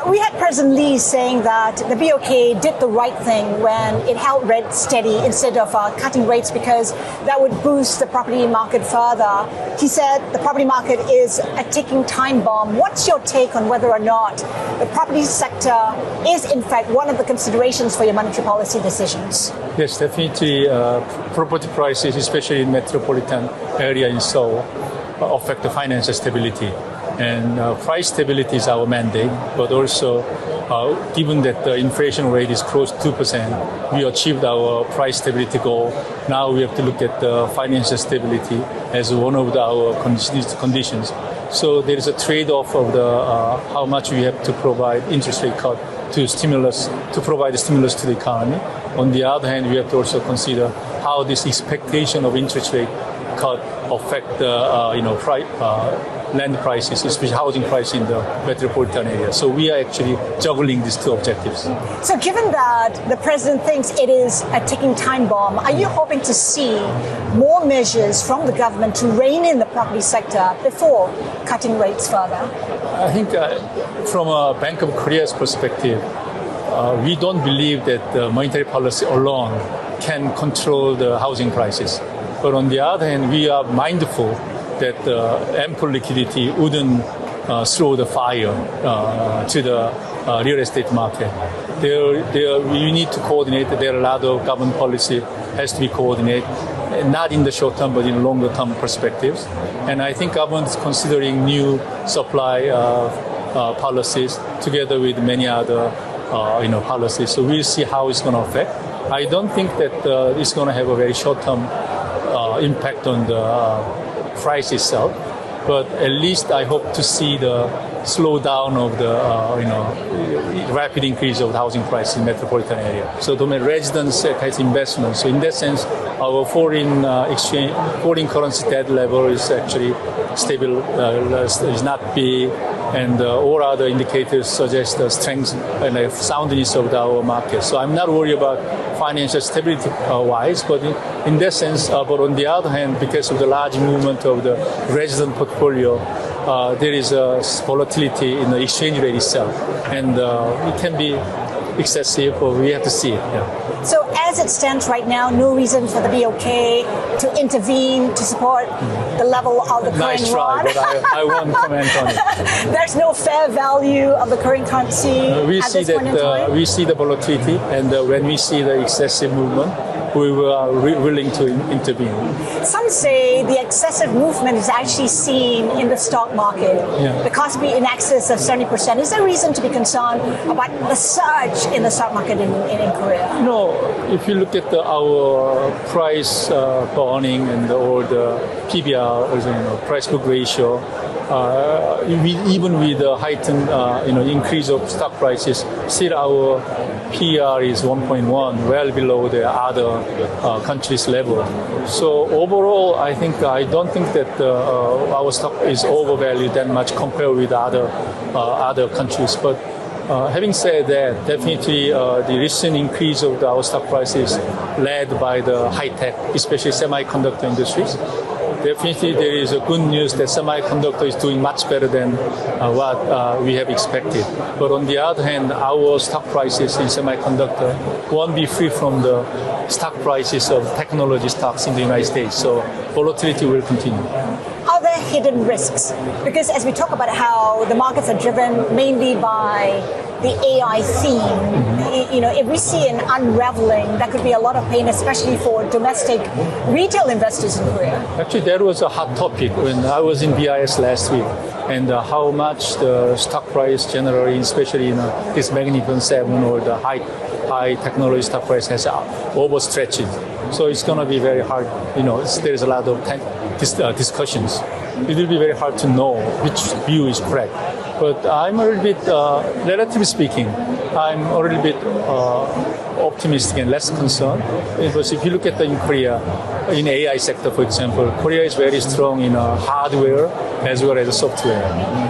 We had President Lee saying that the BOK did the right thing when it held rates steady instead of cutting rates because that would boost the property market further. He said the property market is a ticking time bomb. What's your take on whether or not the property sector is in fact one of the considerations for your monetary policy decisions? Yes, definitely. Property prices, especially in metropolitan area in Seoul, affect the financial stability. And price stability is our mandate, but also given that the inflation rate is close to 2%, we achieved our price stability goal. Now we have to look at the financial stability as one of our conditions. So there is a trade-off of the how much we have to provide interest rate cut to provide stimulus to the economy. On the other hand, we have to also consider how this expectation of interest rate cut affect the land prices, especially housing price in the metropolitan area. So we are actually juggling these two objectives. So given that the president thinks it is a ticking time bomb, are you hoping to see more measures from the government to rein in the property sector before cutting rates further? I think from a Bank of Korea's perspective, we don't believe that the monetary policy alone can control the housing prices. But on the other hand, we are mindful that ample liquidity wouldn't throw the fire to the real estate market. We need to coordinate. There are a lot of government policy has to be coordinated, not in the short term, but in longer term perspectives. And I think government is considering new supply policies together with many other policies. So we'll see how it's going to affect. I don't think that it's going to have a very short term impact on the price itself, but at least I hope to see the slowdown of the rapid increase of the housing price in metropolitan area. So the residents has investments. So in that sense, our foreign currency debt level is actually stable, is not big, and all other indicators suggest the strength and soundness of our market. So I'm not worried about financial stability wise, but in that sense, but on the other hand, because of the large movement of the resident portfolio, there is a volatility in the exchange rate itself, and it can be excessive, or we have to see it. Yeah. So as it stands right now, no reason for the BOK to intervene to support the level of the Korean won? Nice try, but I won't comment on it. There's no fair value of the Korean currency at this point in time? We see the volatility, and when we see the excessive movement, we were willing to intervene. Some say the excessive movement is actually seen in the stock market. Yeah. The Kospi in excess of 70%. Is there reason to be concerned about the surge in the stock market in Korea? No, if you look at our price per earning and or the PBR, or price book ratio, even with the heightened increase of stock prices, still our PR is 1.1, well below the other countries' level. So overall, I don't think that our stock is overvalued that much compared with other countries. But having said that, definitely the recent increase of our stock prices led by the high tech, especially semiconductor industries. Definitely, there is a good news that semiconductor is doing much better than what we have expected. But on the other hand, our stock prices in semiconductor won't be free from the stock prices of technology stocks in the United States. So volatility will continue. Are there hidden risks? Because as we talk about how the markets are driven mainly by the AI theme, if we see an unraveling, that could be a lot of pain, especially for domestic retail investors in Korea. Actually, that was a hot topic when I was in BIS last week, and how much the stock price generally, especially in this Magnificent Seven or the high technology stock price has overstretched. So it's going to be very hard. There's a lot of discussions. It will be very hard to know which view is correct. But I'm a little bit, relatively speaking, I'm a little bit optimistic and less concerned. Because if you look at in Korea, in AI sector, for example, Korea is very strong in hardware as well as software.